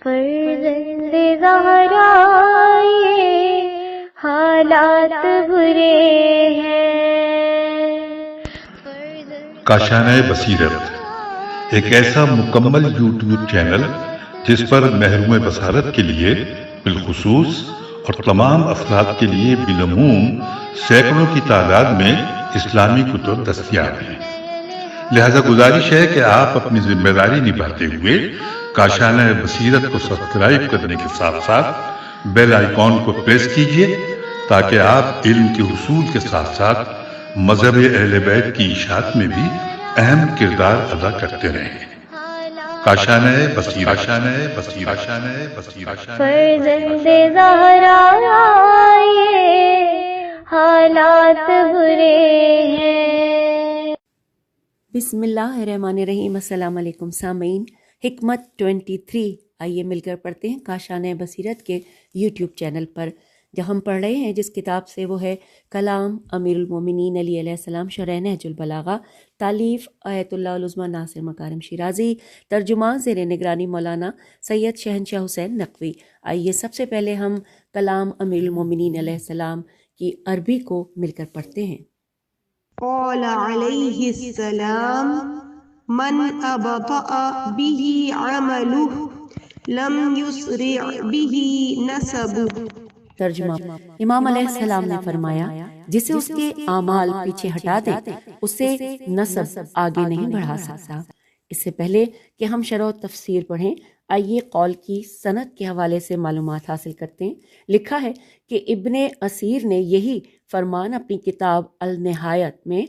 فرزند زہرا یہ حالات برے ہیں۔ کاشانۂ بصیرت ایک ایسا مکمل یوٹیوب چینل جس پر محروم بصارت کے لیے بالخصوص اور تمام افراد کے لیے بالعموم سینکڑوں کی تعداد میں اسلامی کتب دستیاب ہیں۔ لہذا گزارش ہے کہ آپ اپنی ذمہ داری نبھاتے ہوئے کاشانۂ بصیرت کو سبسکرائب کرنے کے ساتھ ساتھ بیل آئیکن کو پریس کیجیے تاکہ آپ علم کے حصول کے ساتھ ساتھ مذہب اہل بیت کی اشاعت میں بھی اہم کردار ادا کرتے رہیں۔ کاشانۂ بصیرت، کاشانۂ بصیرت، کاشانۂ بصیرت۔ فرزند زہرا یہ حالات برے ہیں۔ بسم اللہ الرحمن الرحیم۔ السلام علیکم سامعین، حکمت 23 آئیے مل کر پڑھتے ہیں کاشانۂ بصیرت کے یوٹیوب چینل پر، جو ہم پڑھ رہے ہیں جس کتاب سے وہ ہے کلام امیر المومنین علی علیہ السلام شرح نہج البلاغہ، تالیف آیت اللہ العظمیٰ ناصر مکارم شیرازی، ترجمہ زیر نگرانی مولانا سید شہنشاہ حسین نقوی۔ آئیے سب سے پہلے ہم کلام امیر المومنین علیہ السلام کی عربی کو مل کر پڑھتے ہیں۔ قال علیہ السلام من ابطأ به عمله لم يسرع به نسبه۔ ترجمہ، امام علیہ السلام نے فرمایا جسے اس کے اعمال پیچھے ہٹا دے اسے نسب آگے نہیں بڑھا سکتا۔ اس سے پہلے کہ ہم شرح و تفسیر پڑھیں، آئیے قول کی سند کے حوالے سے معلومات حاصل کرتے ہیں۔ لکھا ہے کہ ابن اسیر نے یہی فرمان اپنی کتاب النہایت میں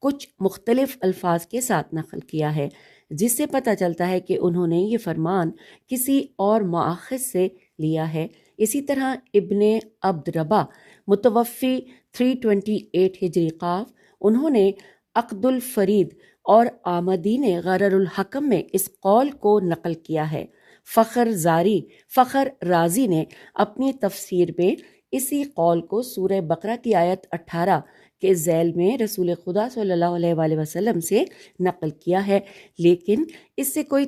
کچھ مختلف الفاظ کے ساتھ نقل کیا ہے، جس سے پتہ چلتا ہے کہ انہوں نے یہ فرمان کسی اور مؤخذ سے لیا ہے۔ اسی طرح ابن عبد ربا متوفی 328 ہجری قاف، انہوں نے عقد الفرید اور آمدین غرر الحکم میں اس قول کو نقل کیا ہے۔ فخر رازی نے اپنی تفسیر میں اسی قول کو سورہ بقرہ کی آیت 18 کے ذیل میں رسول خدا صلی اللہ علیہ وآلہ وسلم سے نقل کیا ہے، لیکن اس سے کوئی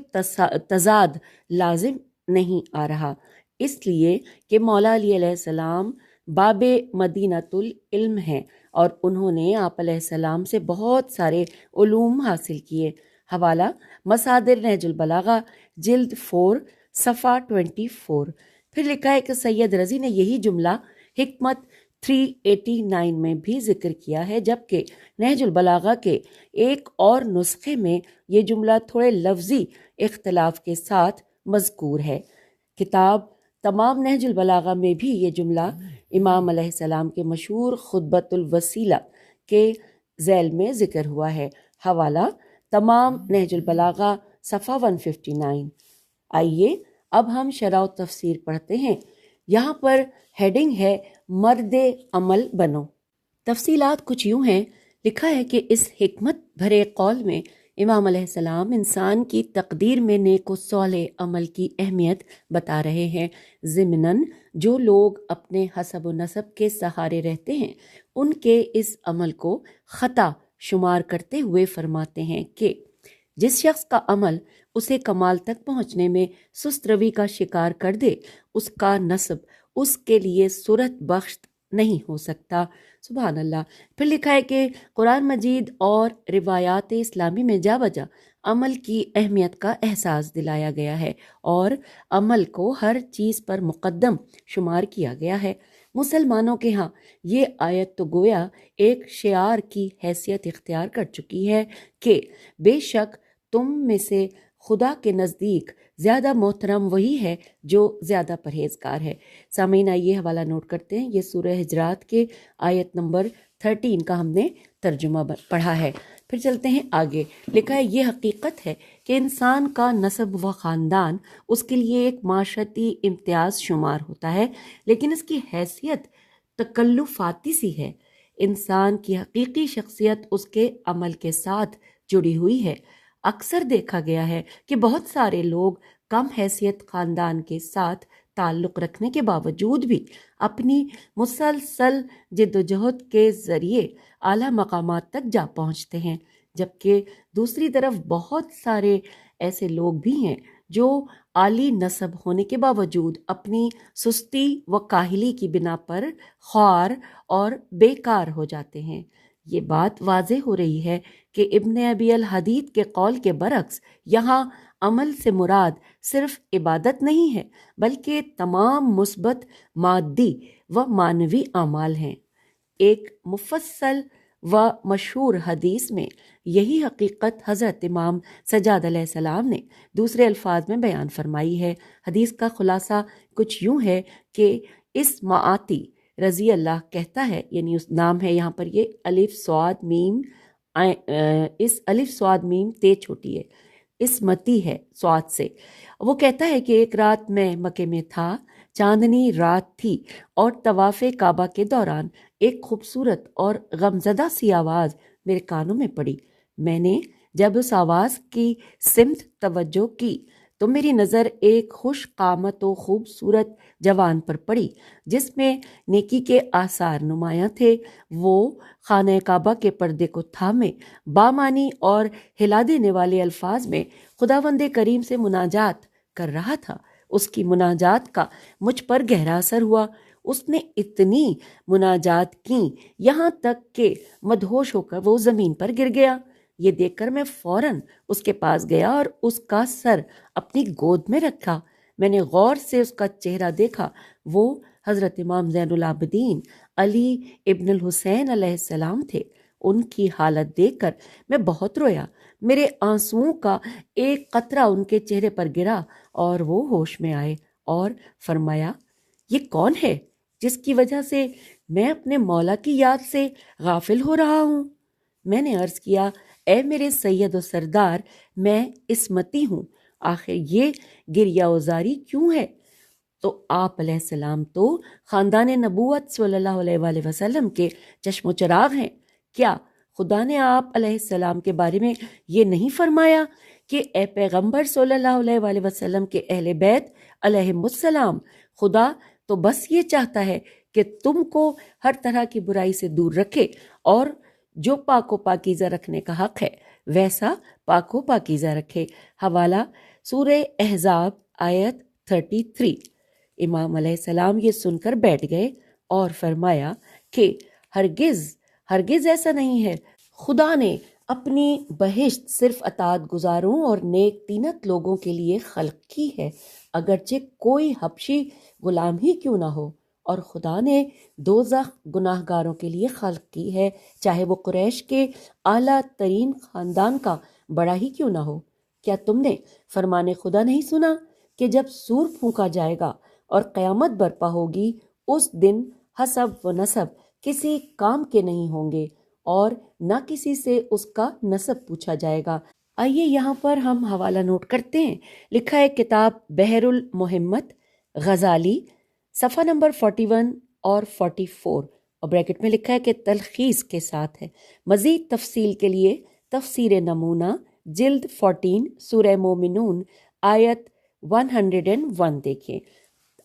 تضاد لازم نہیں آ رہا، اس لیے کہ مولا علی علیہ السلام باب مدینۃ العلم ہیں اور انہوں نے آپ علیہ السلام سے بہت سارے علوم حاصل کیے۔ حوالہ مصادر نہج البلاغہ جلد 4 صفحہ 24۔ پھر لکھا ہے کہ سید رضی نے یہی جملہ حکمت 389 میں بھی ذکر کیا ہے، جبکہ نہج البلاغہ کے ایک اور نسخے میں یہ جملہ تھوڑے لفظی اختلاف کے ساتھ مذکور ہے۔ کتاب تمام نہج البلاغہ میں بھی یہ جملہ امام علیہ السلام کے مشہور خطبۃ الوسیلہ کے ذیل میں ذکر ہوا ہے۔ حوالہ تمام نہج البلاغہ صفحہ 159۔ آئیے اب ہم شرح و تفسیر پڑھتے ہیں۔ یہاں پر ہیڈنگ ہے مرد عمل بنو۔ تفصیلات کچھ یوں ہیں۔ لکھا ہے کہ اس حکمت بھرے قول میں امام علیہ السلام انسان کی تقدیر میں نیک و صالح عمل کی اہمیت بتا رہے ہیں۔ ضمناً جو لوگ اپنے حسب و نسب کے سہارے رہتے ہیں ان کے اس عمل کو خطا شمار کرتے ہوئے فرماتے ہیں کہ جس شخص کا عمل اسے کمال تک پہنچنے میں سست روی کا شکار کر دے، اس کا نسب اس کے لیے صورت بخش نہیں ہو سکتا۔ سبحان اللہ۔ پھر لکھا ہے کہ قرآن مجید اور روایات اسلامی میں جا بجا عمل کی اہمیت کا احساس دلایا گیا ہے اور عمل کو ہر چیز پر مقدم شمار کیا گیا ہے۔ مسلمانوں کے ہاں یہ آیت تو گویا ایک شعار کی حیثیت اختیار کر چکی ہے کہ بے شک تم میں سے خدا کے نزدیک زیادہ محترم وہی ہے جو زیادہ پرہیزگار ہے۔ سامعین آئیے حوالہ نوٹ کرتے ہیں۔ یہ سورہ حجرات کے آیت نمبر 13 کا ہم نے ترجمہ پڑھا ہے۔ پھر چلتے ہیں آگے۔ لکھا ہے یہ حقیقت ہے کہ انسان کا نسب و خاندان اس کے لیے ایک معاشرتی امتیاز شمار ہوتا ہے، لیکن اس کی حیثیت تکلفاتی سی ہے۔ انسان کی حقیقی شخصیت اس کے عمل کے ساتھ جڑی ہوئی ہے۔ اکثر دیکھا گیا ہے کہ بہت سارے لوگ کم حیثیت خاندان کے ساتھ تعلق رکھنے کے باوجود بھی اپنی مسلسل جد و جہد کے ذریعے اعلیٰ مقامات تک جا پہنچتے ہیں، جبکہ دوسری طرف بہت سارے ایسے لوگ بھی ہیں جو عالی نسب ہونے کے باوجود اپنی سستی و کاہلی کی بنا پر خوار اور بیکار ہو جاتے ہیں۔ یہ بات واضح ہو رہی ہے کہ ابن ابی الحدید کے قول کے برعکس یہاں عمل سے مراد صرف عبادت نہیں ہے بلکہ تمام مثبت مادی و معنوی اعمال ہیں۔ ایک مفصل و مشہور حدیث میں یہی حقیقت حضرت امام سجاد علیہ السلام نے دوسرے الفاظ میں بیان فرمائی ہے۔ حدیث کا خلاصہ کچھ یوں ہے کہ اس معاتی رضی اللہ کہتا ہے، یعنی اس نام ہے یہاں پر یہ الف صاد میم، اس الف صاد میم تے چھوٹی ہے، اسمتی ہے صاد سے۔ وہ کہتا ہے کہ ایک رات میں مکے میں تھا، چاندنی رات تھی اور طواف کعبہ کے دوران ایک خوبصورت اور غمزدہ سی آواز میرے کانوں میں پڑی۔ میں نے جب اس آواز کی سمت توجہ کی تو میری نظر ایک خوش قامت و خوبصورت جوان پر پڑی جس میں نیکی کے آثار نمایاں تھے۔ وہ خانہ کعبہ کے پردے کو تھامے بامانی اور ہلا دینے والے الفاظ میں خداوند کریم سے مناجات کر رہا تھا۔ اس کی مناجات کا مجھ پر گہرا اثر ہوا۔ اس نے اتنی مناجات کیں یہاں تک کہ مدہوش ہو کر وہ زمین پر گر گیا۔ یہ دیکھ کر میں فوراً اس کے پاس گیا اور اس کا سر اپنی گود میں رکھا۔ میں نے غور سے اس کا چہرہ دیکھا۔ وہ حضرت امام زین العابدین علی ابن الحسین علیہ السلام تھے۔ ان کی حالت دیکھ کر میں بہت رویا۔ میرے آنسوؤں کا ایک قطرہ ان کے چہرے پر گرا اور وہ ہوش میں آئے اور فرمایا، یہ کون ہے جس کی وجہ سے میں اپنے مولا کی یاد سے غافل ہو رہا ہوں؟ میں نے عرض کیا، اے میرے سید و سردار، میں اسمتی ہوں، آخر یہ گریہ وزاری کیوں ہے؟ تو آپ علیہ السلام تو خاندان نبوت صلی اللہ علیہ وآلہ وسلم کے چشم و چراغ ہیں۔ کیا خدا نے آپ علیہ السلام کے بارے میں یہ نہیں فرمایا کہ اے پیغمبر صلی اللہ علیہ وآلہ وسلم کے اہل بیت علیہم السلام، خدا تو بس یہ چاہتا ہے کہ تم کو ہر طرح کی برائی سے دور رکھے اور جو پاک و پاکیزہ رکھنے کا حق ہے ویسا پاک و پاکیزہ رکھے۔ حوالہ سورہ احزاب آیت 33۔ امام علیہ السلام یہ سن کر بیٹھ گئے اور فرمایا کہ ہرگز ایسا نہیں ہے۔ خدا نے اپنی بہشت صرف اطاعت گزاروں اور نیک طینت لوگوں کے لیے خلق کی ہے، اگرچہ کوئی حبشی غلام ہی کیوں نہ ہو، اور خدا نے دوزخ گناہ گاروں کے لیے خلق کی ہے، چاہے وہ قریش کے اعلیٰ ترین خاندان کا بڑا ہی کیوں نہ ہو۔ کیا تم نے فرمان خدا نہیں سنا کہ جب سور پھونکا جائے گا اور قیامت برپا ہوگی، اس دن حسب و نسب کسی کام کے نہیں ہوں گے اور نہ کسی سے اس کا نسب پوچھا جائے گا۔ آئیے یہاں پر ہم حوالہ نوٹ کرتے ہیں۔ لکھا ہے کتاب بحر المحمت غزالی، صفحہ نمبر 41 اور 44، اور بریکٹ میں لکھا ہے کہ تلخیص کے ساتھ ہے۔ مزید تفصیل کے لیے تفسیر نمونہ جلد 14 سورہ مومنون آیت 101 دیکھیں۔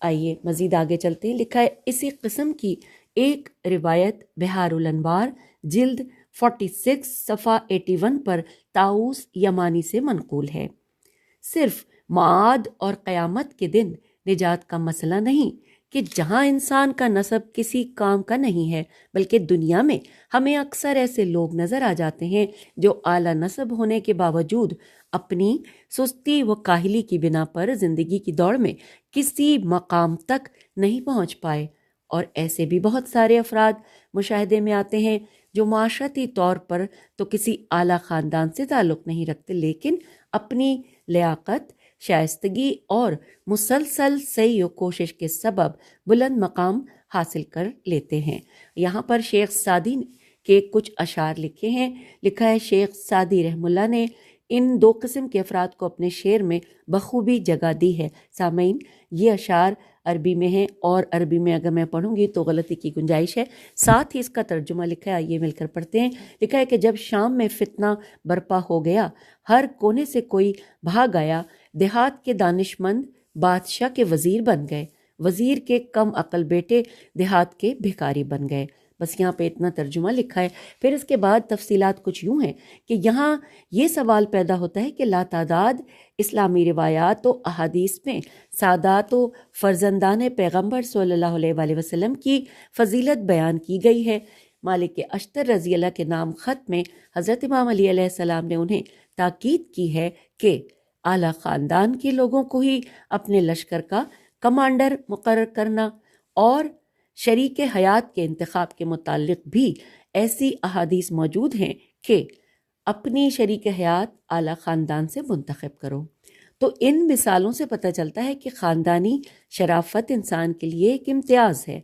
آئیے مزید آگے چلتے ہیں۔ لکھا ہے اسی قسم کی ایک روایت بحار الانوار جلد 46 صفحہ 81 پر طاؤس یمانی سے منقول ہے۔ صرف معاد اور قیامت کے دن نجات کا مسئلہ نہیں کہ جہاں انسان کا نسب کسی کام کا نہیں ہے، بلکہ دنیا میں ہمیں اکثر ایسے لوگ نظر آ جاتے ہیں جو اعلیٰ نسب ہونے کے باوجود اپنی سستی و کاہلی کی بنا پر زندگی کی دوڑ میں کسی مقام تک نہیں پہنچ پائے۔ اور ایسے بھی بہت سارے افراد مشاہدے میں آتے ہیں جو معاشرتی طور پر تو کسی اعلیٰ خاندان سے تعلق نہیں رکھتے، لیکن اپنی لیاقت، شائستگی اور مسلسل سعی و کوشش کے سبب بلند مقام حاصل کر لیتے ہیں۔ یہاں پر شیخ سعدی کے کچھ اشعار لکھے ہیں۔ لکھا ہے شیخ سعدی رحم اللہ نے ان دو قسم کے افراد کو اپنے شعر میں بخوبی جگہ دی ہے۔ سامعین، یہ اشعار عربی میں ہیں اور عربی میں اگر میں پڑھوں گی تو غلطی کی گنجائش ہے، ساتھ ہی اس کا ترجمہ لکھا ہے، آئیے مل کر پڑھتے ہیں۔ لکھا ہے کہ جب شام میں فتنہ برپا ہو گیا، ہر کونے سے کوئی بھاگ آیا، دیہات کے دانش مند بادشاہ کے وزیر بن گئے، وزیر کے کم عقل بیٹے دیہات کے بھکاری بن گئے، بس یہاں پہ اتنا ترجمہ لکھا ہے۔ پھر اس کے بعد تفصیلات کچھ یوں ہیں کہ یہاں یہ سوال پیدا ہوتا ہے کہ لاتعداد اسلامی روایات و احادیث میں سادات و فرزندان پیغمبر صلی اللہ علیہ وآلہ وسلم کی فضیلت بیان کی گئی ہے۔ مالک اشتر رضی اللہ کے نام خط میں حضرت امام علی علیہ السلام نے انہیں تاکید کی ہے کہ اعلیٰ خاندان کے لوگوں کو ہی اپنے لشکر کا کمانڈر مقرر کرنا، اور شریک حیات کے انتخاب کے متعلق بھی ایسی احادیث موجود ہیں کہ اپنی شریک حیات اعلیٰ خاندان سے منتخب کرو۔ تو ان مثالوں سے پتہ چلتا ہے کہ خاندانی شرافت انسان کے لیے ایک امتیاز ہے۔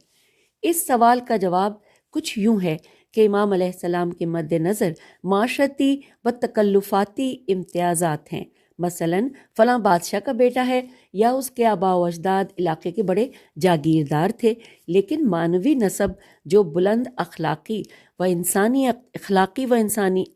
اس سوال کا جواب کچھ یوں ہے کہ امام علیہ السلام کے مد نظر معاشرتی و تکلفاتی امتیازات ہیں، مثلا فلاں بادشاہ کا بیٹا ہے یا اس کے آباء و اجداد علاقے کے بڑے جاگیردار تھے، لیکن معنوی نسب جو بلند اخلاقی و انسانی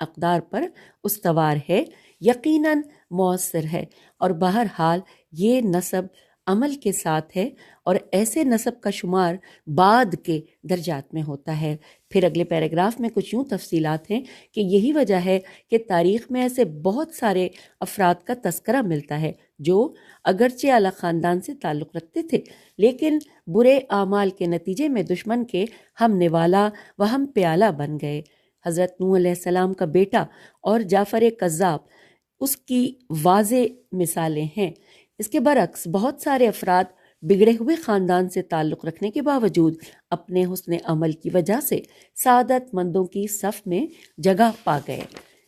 اقدار پر استوار ہے یقیناً مؤثر ہے، اور بہرحال یہ نسب عمل کے ساتھ ہے، اور ایسے نسب کا شمار بعد کے درجات میں ہوتا ہے۔ پھر اگلے پیراگراف میں کچھ یوں تفصیلات ہیں کہ یہی وجہ ہے کہ تاریخ میں ایسے بہت سارے افراد کا تذکرہ ملتا ہے جو اگرچہ اعلیٰ خاندان سے تعلق رکھتے تھے، لیکن برے اعمال کے نتیجے میں دشمن کے ہم نوالا و ہم پیالہ بن گئے۔ حضرت نوح علیہ السلام کا بیٹا اور جعفر کذاب اس کی واضح مثالیں ہیں۔ اس کے برعکس بہت سارے افراد بگڑے ہوئے خاندان سے تعلق رکھنے کے باوجود اپنے حسن عمل کی وجہ سے سعادت مندوں کی صف میں جگہ پا گئے۔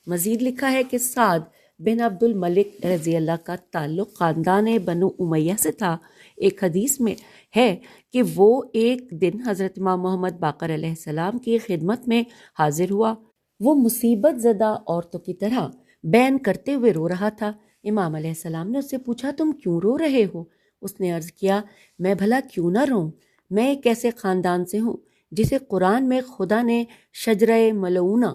مزید لکھا ہے کہ سعد بن عبد الملک رضی اللہ کا تعلق خاندان بنو امیہ سے تھا۔ ایک حدیث میں ہے کہ وہ ایک دن حضرت امام محمد باقر علیہ السلام کی خدمت میں حاضر ہوا۔ وہ مصیبت زدہ عورتوں کی طرح بین کرتے ہوئے رو رہا تھا۔ امام علیہ السلام نے اس سے پوچھا، تم کیوں رو رہے ہو؟ اس نے عرض کیا، میں بھلا کیوں نہ روں، میں ایک ایسے خاندان سے ہوں جسے قرآن میں خدا نے شجرہ ملعونہ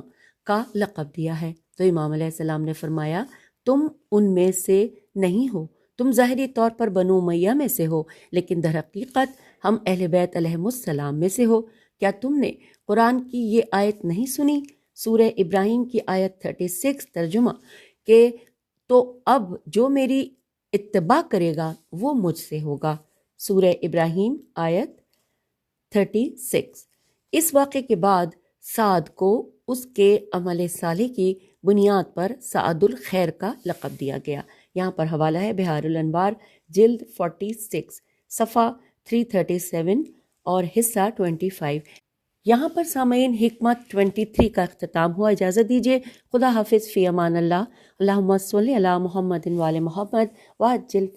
کا لقب دیا ہے۔ تو امام علیہ السلام نے فرمایا، تم ان میں سے نہیں ہو، تم ظاہری طور پر بنو امیہ میں سے ہو، لیکن در حقیقت ہم اہل بیت علیہم السلام میں سے ہو۔ کیا تم نے قرآن کی یہ آیت نہیں سنی؟ سورہ ابراہیم کی آیت 36 ترجمہ کہ تو اب جو میری اتباع کرے گا وہ مجھ سے ہوگا۔ سورہ ابراہیم آیت 36۔ اس واقعے کے بعد سعد کو اس کے عمل صالح کی بنیاد پر سعد الخیر کا لقب دیا گیا۔ یہاں پر حوالہ ہے بہار الانوار جلد 46 صفحہ 337 اور حصہ 25۔ یہاں پر سامعین حکمت 23 کا اختتام ہوا۔ اجازت دیجیے، خدا حافظ، فی امان اللہ، اللہم صلی علی محمد وعلی محمد وعجل